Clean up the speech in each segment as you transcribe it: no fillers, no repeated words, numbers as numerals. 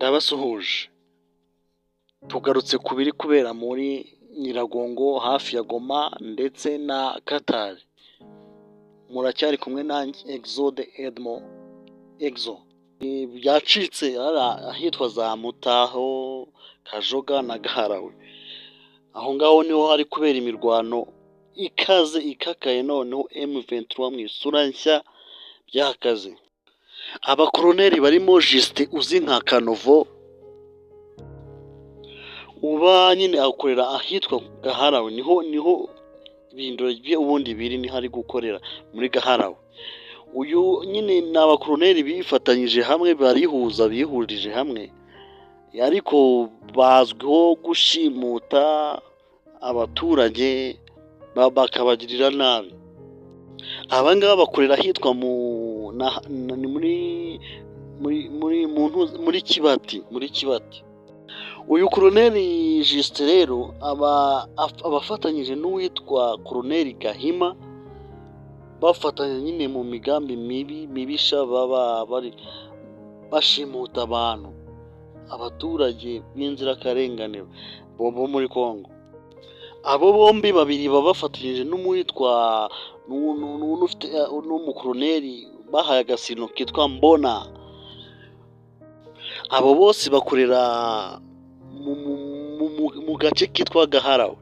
Ndabasuhuje. Tugarutse ku biri kubera muri Nyiragongo hafi ya Goma ndetse na Katari. Muracyari kumwe nanjye Exode Edmo Exo. Byacitse ahitwa za Mutaho, Kajoga na Gaharawe. Aho ngaho niho hari kubera imirwano ikaze ikakaye, noneho M23 mu isura nshya byakaze. Abakoloneli barimo Justin uzi nka Kanovo uba nyine akorera ahitwa Gaharawe, niho ibindiro bye ubundi biri ni hari gukorera muri Gaharawe. Uyu nyine n'abakoloneli bifatanyije hamwe, bihurije hamwe, ariko bazwiho gushimuta abaturage bakabagirira nabi. Abangaba bakorera ahitwa muri Kibati. Uyu koloneli Justin rero abafatanyije n'uwitwa koloneli Gahima, bafatanya nyine mu migambi mibisha, baba bari bashimuta abaturage b'inzirakarengane bo muri Kongo. Abo bombi babiri baba bafatanyije n'uwitwa n'umukoloneli bahaye agasino kitwa Mbona. Abo bose bakorera mu gace kitwa Gaharawe,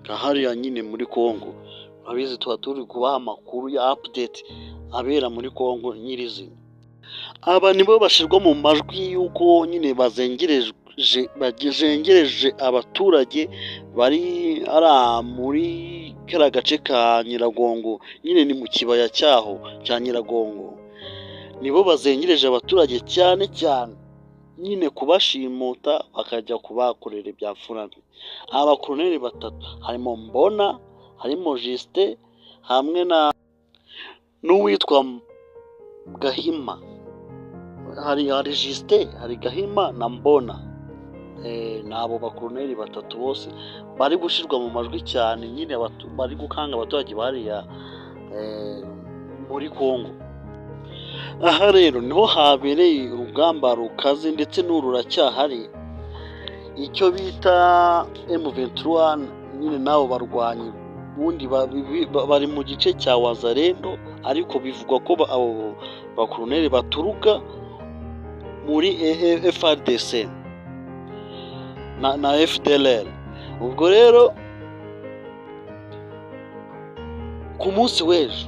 Gahariya nyine muri Kongo. Abizi tuba turi kubaha amakuru ya update abera muri Kongo nyirizina. Aba nibo bashirwa mu majwi y'uko nyine bazengereje abaturage bari muri kara gace ka Nyiragongo, nyine ni mu kibaya cyaho cya Nyiragongo. Nibo bazengereje abaturage cyane nyine kubashimuta bakajya kubakorera ibya furame. Abakoloneli batatu harimo Mbona, harimo Justin hamwe n'uwitwa Gahima. Hari Justin, hari Gahima na Mbona. Nabo bakoloneli batatu bose bari gushirwa mu majwi cyane, nyine bari gukanga abaturage bariya muri Kongo. Aha rero niho habereye urugamba rukaze, ndetse n'ururacyahari. Icyo bita M23 nyine nabo barwanyi bundi bari mu gice cya Wazalendo, ariko bivugwa ko abo bakoloneli baturuka muri FARDC na FDLR. Ubwo rero ku munsi w'ejo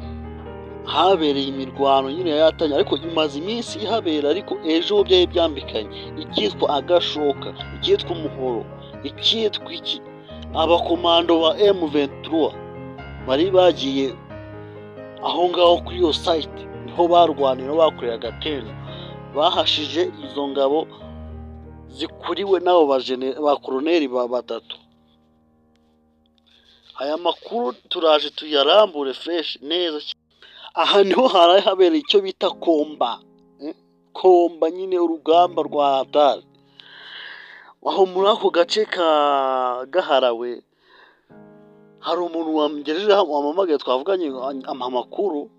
habereye imirwano nyine yatanye, ariko imaze iminsi ihabera, ariko ejo byari byambikanye icyitwa agashoka, icyitwa umuhoro, icyitwa iki. Abakomando ba M23 bari bagiye aho ngaho kuri iyo site, niho barwanira, bakorera agatero, bahashije izo ngabo zikuriwe n'abo bakoloneli batatu. Aya makuru turaje tuyarambure fresh neza. Aha niho hari habereye icyo bita komba nyine urugamba rwa hatari. Aho muri ako gace ka Gaharawe hari umuntu wamamagaye, twavuganye amakuru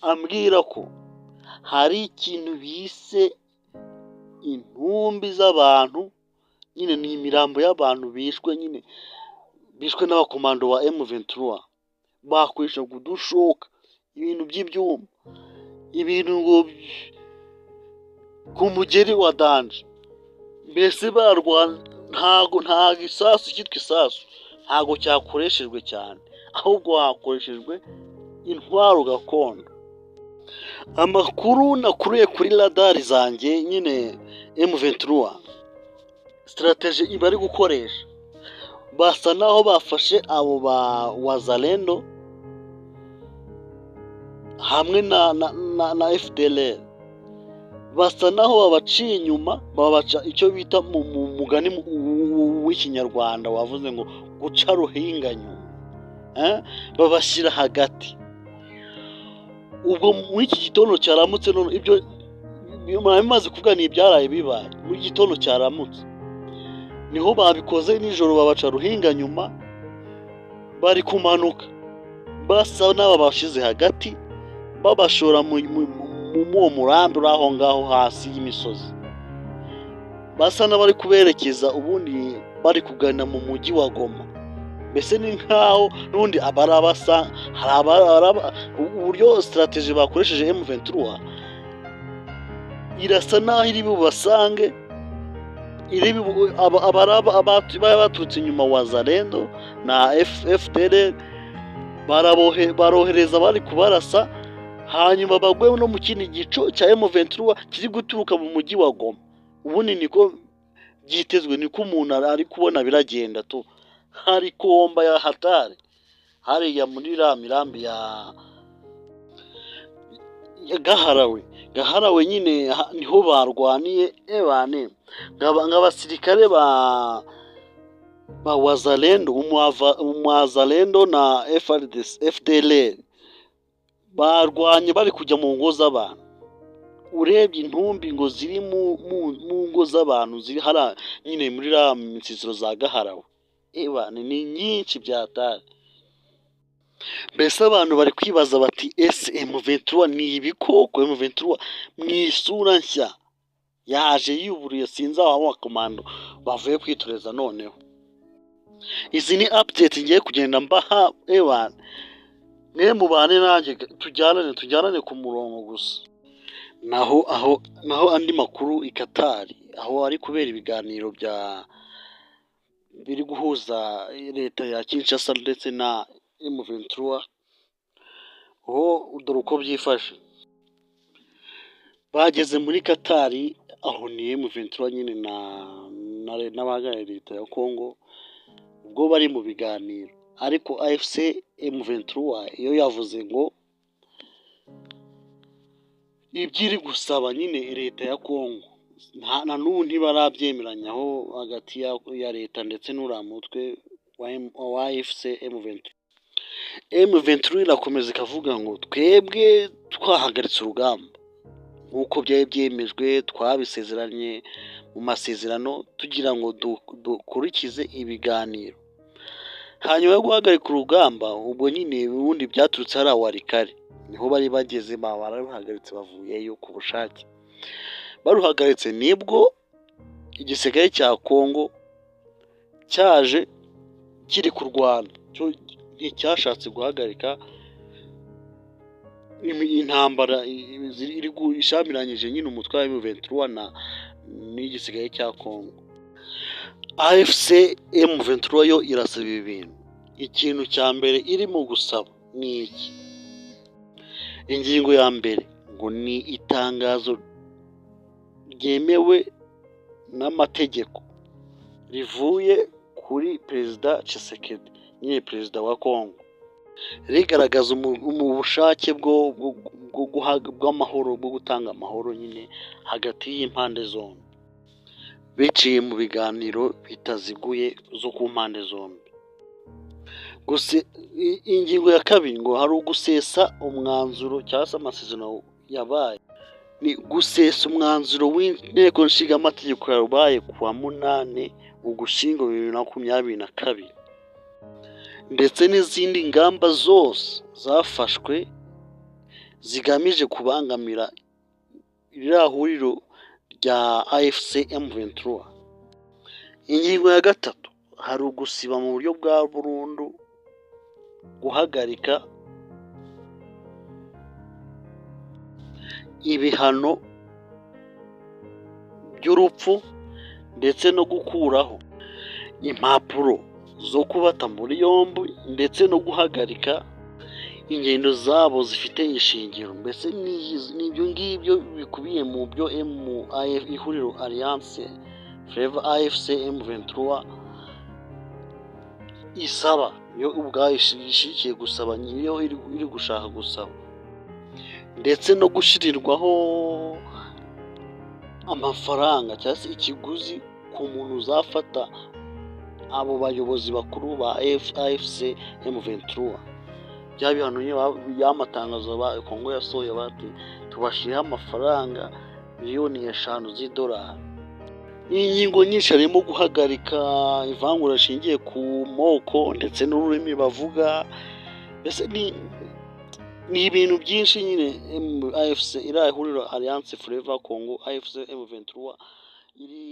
ambwira ko hari ikintu bise intumbi z'abantu, nyine ni imirambo y'abantu bishwe n'abakomando ba M23. Bakoreshaga udushoka, ibintu by'ibyuma, ibintu ngo ku mugeri wa danje. Mbese ntago isasu cyitwa isasu ntago cyakoreshejwe cyane, ahubwo hakoreshejwe intwaro gakondo. Amakuru nakuruye kuri radari zanjye, nyine M23 strategy ibari gukoresha, basa naho bafashe abo ba Wazalendo hamwe na FDLR, basa naho babaciye inyuma, babaca icyo bita mu mugani w'ikinyarwanda wavuze ngo guca ruhinganyuma, babashyira hagati. Ubwo muri iki gitondo cyaramutse, none ibyo bimaze kuvuga ni ibyaraye bibaye muri gitondo cyaramutse, niho babikoze nijoro, babaca ruhinganyuma, bari kumanuka basa n'ababashize hagati, babashora mu murambi uri aho ngaho hasi y'imisozi. basa n'abari kuberekeza ubundi bari kugana mu mujyi wa Goma. Mbese ni nkaho n'ubundi abarabasa uburyo strategy bakoresheje M23 irasa naho iri bubasange, baturutse inyuma Wazalendo na FDLR barohereza bari kubarasa, hanyuma bagwe no mu kindi gico cya M23 kiri guturuka mu mujyi wa Goma. Ubundi niko byitezwe, niko umuntu ari kubona biragenda tu. Hari komba ya hatari hariya muri mirambi ya Gaharawe nyine niho barwaniye ebane nk'abasirikare ba Wazalendo, Umwazalendo na FDLR barwanye bari kujya mu ngo z'abantu. Urebye intumbi ngo ziri mu ngo z'abantu ziri hara nyine muri nsisiro za Gaharawe ebane ni nyinshi byatari. Mbese abantu bari kwibaza bati M23 ni ibikoko, M23 mwisura nshya yaje yuburiye sinzi aho komando bavuye kwitoreza. Noneho izi ni update ngiye kugenda mbaha ebane, mwe mubane nanjye tujyanane ku murongo gusa. Naho andi makuru ikatari aho ari kubera ibiganiro biri guhuza leta ya Kinshasa ndetse na M23. Dore uko byifashe, bageze muri Katari aho ni M23 nyine n'abahagarariye leta ya Congo, ubwo bari mu biganiro. Ariko AFC M23 iyo yavuze ngo ibyiri gusaba nyine leta ya Congo na n'ubu ntibarabyemeranyaho hagati ya leta ndetse n'uramutwe wa AFC M23 irakomeza ikavuga ngo twebwe twahagaritse urugamba nk'uko byari byemejwe, twabisezeranye mu masezerano tugira ngo dukurikize ibiganiro. Hanyuma yo guhagarika urugamba ubwo nyine ubundi byaturutse hari Warikare, niho bari bageze barahagaritse bavuyeyo ku bushake. Baruhagaritse nibwo igisirikare cya Congo cyaje kiri kurwana, cyo nticyashatse guhagarika intambara iri ishamiranyije nyine umutwe wa M23 n'igisirikare cya Congo. AFC M23 yo irasaba ibintu. Ikintu cya mbere irimo gusaba ni iki? Ingingo ya mbere ngo ni itangazo ryemewe n'amategeko rivuye kuri Perezida Tshisekedi, nyine perezida wa Congo, rigaragaza ubushake bw'amahoro, bwo gutanga amahoro nyine hagati y'impande zombi, biciye mu biganiro bitaziguye zo ku mpande zombi. Gusa ingingo ya kabiri ngo hari ugusesa umwanzuro cyangwa se amasezerano yabaye, ni gusesa umwanzuro w'inteko nshingamategeko yabaye kuwa 8 Ugushyingo 2022, ndetse n'izindi ngamba zose zafashwe zigamije kubangamira iriya huriro rya AFC M23. Ingingo ya gatatu hari ugusiba mu buryo bwa burundu guhagarika ibihano by'urupfu ndetse no gukuraho impapuro zo kubata muri yombi ndetse no guhagarika ingendo zabo zifite ishingiro. Mbese n'ibyo ngibyo bikubiye mu byo ihuriro Alliance Fleuve AFC M23 isaba, yo ubwayo ishikiye gusaba, niyo iri gushaka gusaba, ndetse no gushirirwaho amafaranga cyangwa se ikiguzi ku muntu uzafata abo bayobozi bakuru ba AFC M23. Bya bihano y'amatangazo ba Kongo yasohoye bati tubashiriye amafaranga miliyoni 5 z'idolari. Ingingo nyinshi harimo guhagarika ivangura rishingiye ku moko ndetse n'ururimi bavuga. Mbese ni ibintu byinshi nyine AFC irahurira Alliance Fleuve Congo AFC M23 iri